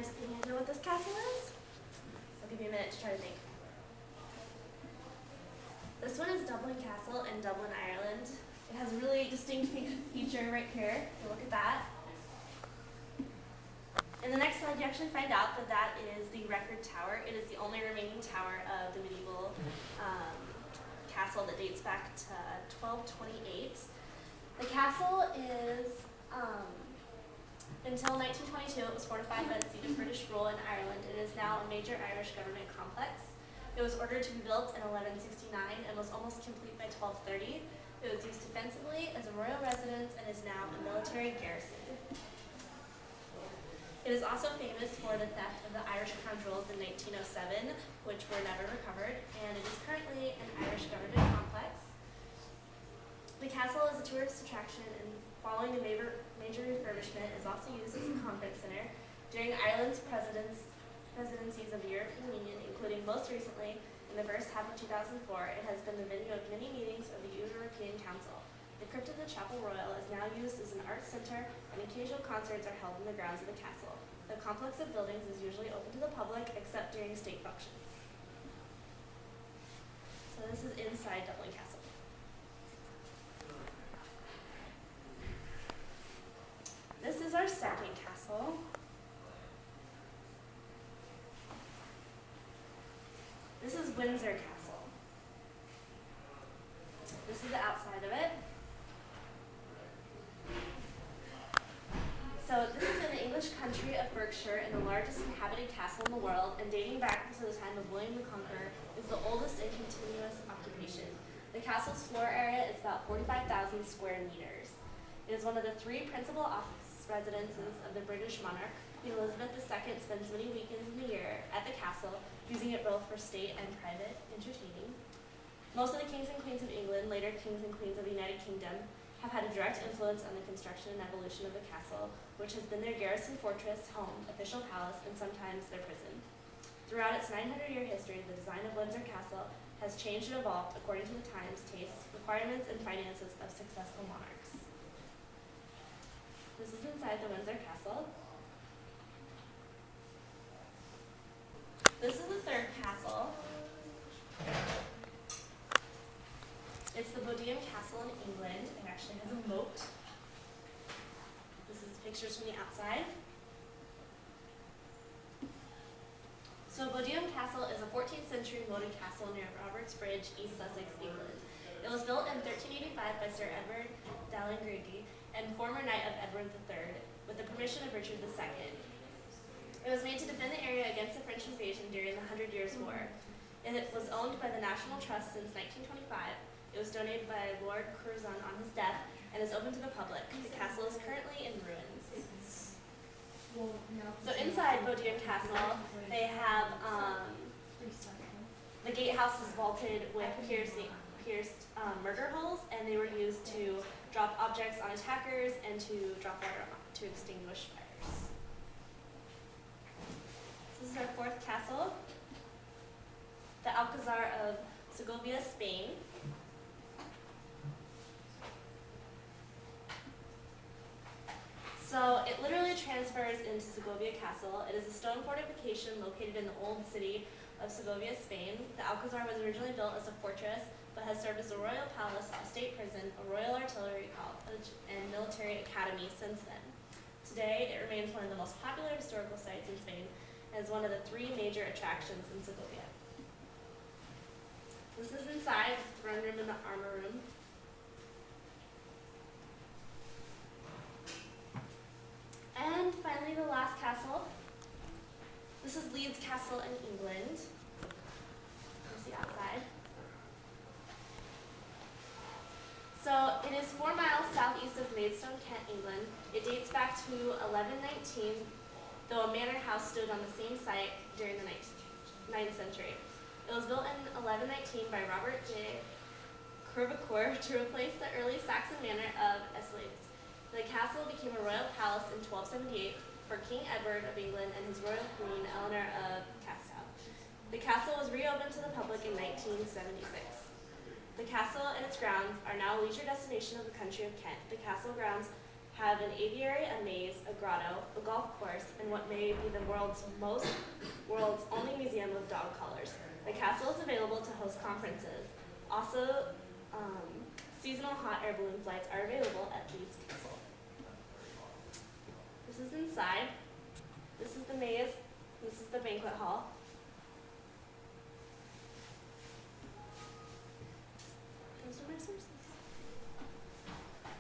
any idea what this castle is? I'll give you a minute to try to think. This one is Dublin Castle in Dublin, Ireland. It has a really distinct feature right here. Look at that. In the next slide, you actually find out that that is the Record Tower. It is the only remaining tower of the medieval castle that dates back to 1228. The castle is, until 1922, it was fortified by the seat of British rule in Ireland. It is now a major Irish government complex. It was ordered to be built in 1169 and was almost complete by 1230. It was used defensively as a royal residence and is now a military garrison. It is also famous for the theft of the Irish crown jewels in 1907, which were never recovered, and it is currently an Irish government complex. The castle is a tourist attraction, and following a major refurbishment, is also used as a conference center during Ireland's presidencies of the European Union, including most recently in the first half of 2004. It has been the venue of many meetings of the European Council. The crypt of the Chapel Royal is now used as an arts center, and occasional concerts are held in the grounds of the castle. The complex of buildings is usually open to the public, except during state functions. So this is inside Dublin Castle. This is our second castle. This is Windsor Castle. This is the outside of it. So this is in the English country of Berkshire and the largest inhabited castle in the world, and dating back to the time of William the Conqueror, is the oldest and continuous occupation. The castle's floor area is about 45,000 square meters. It is one of the three principal office residences of the British monarch. Queen Elizabeth II spends many weekends in the year at the castle, using it both for state and private entertaining. Most of the kings and queens of England, later kings and queens of the United Kingdom, have had a direct influence on the construction and evolution of the castle, which has been their garrison fortress, home, official palace, and sometimes their prison. Throughout its 900-year history, the design of Windsor Castle has changed and evolved according to the times, tastes, requirements, and finances of successful monarchs. This is inside the Windsor Castle. This is the third castle. It's the Bodiham Castle in England. It actually has a moat. This is pictures from the outside. So Bodiham Castle is a 14th century moated castle near Roberts Bridge, East Sussex, England. It was built in 1385 by Sir Edward Dalhousie and former knight of Edward III, with the permission of Richard II. It was made to defend the area against the French invasion during the 100 Years' War. It was owned by the National Trust since 1925. It was donated by Lord Curzon on his death and is open to the public. The castle is currently in ruins. So inside Bodiham Castle, they have the gatehouse is vaulted with pierced murder holes, and they were used to drop objects on attackers and to drop water to extinguish fires. This is our fourth castle, the Alcazar of Segovia, Spain. So it literally transfers into Segovia Castle. It is a stone fortification located in the old city of Segovia, Spain. The Alcazar was originally built as a fortress, but has served as a royal palace, a state prison, a royal artillery college, and military academy since then. Today, it remains one of the most popular historical sites in Spain and is one of the three major attractions in Segovia. This is inside the throne room and the armor room. And finally, the last castle. This is Leeds Castle in England. Here's the outside. So it is 4 miles southeast of Maidstone, Kent, England. It dates back to 1119, though a manor house stood on the same site during the 9th century. It was built in 1119 by Robert J. Crevecoeur to replace the early Saxon manor of Esleys. The castle became a royal palace in 1278 for King Edward of England and his royal queen, Eleanor of Castile. The castle was reopened to the public in 1976. The castle and its grounds are now a leisure destination of the country of Kent. The castle grounds have an aviary, a maze, a grotto, a golf course, and what may be the world's only museum of dog collars. The castle is available to host conferences. Also, seasonal hot air balloon flights are available at Leeds Castle. This is inside. This is the maze. This is the banquet hall.